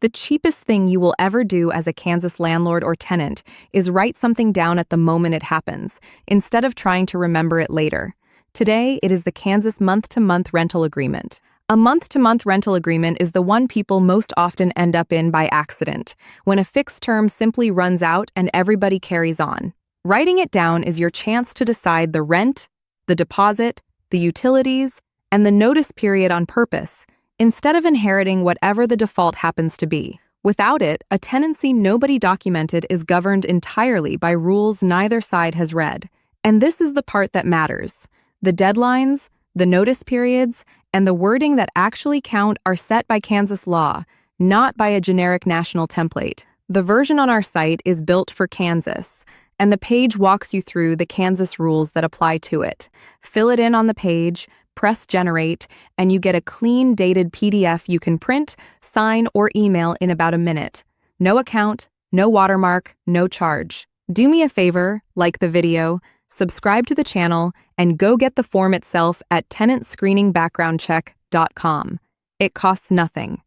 The cheapest thing you will ever do as a Kansas landlord or tenant is write something down at the moment it happens, instead of trying to remember it later. Today, it is the Kansas month-to-month rental agreement. A month-to-month rental agreement is the one people most often end up in by accident, when a fixed term simply runs out and everybody carries on. Writing it down is your chance to decide the rent, the deposit, the utilities, and the notice period on purpose, instead of inheriting whatever the default happens to be. Without it, a tenancy nobody documented is governed entirely by rules neither side has read. And this is the part that matters. The deadlines, the notice periods, and the wording that actually count are set by Kansas law, not by a generic national template. The version on our site is built for Kansas, and the page walks you through the Kansas rules that apply to it. Fill it in on the page, press generate, and you get a clean, dated PDF you can print, sign, or email in about a minute. No account, no watermark, no charge. Do me a favor, like the video, subscribe to the channel, and go get the form itself at tenantscreeningbackgroundcheck.com. It costs nothing.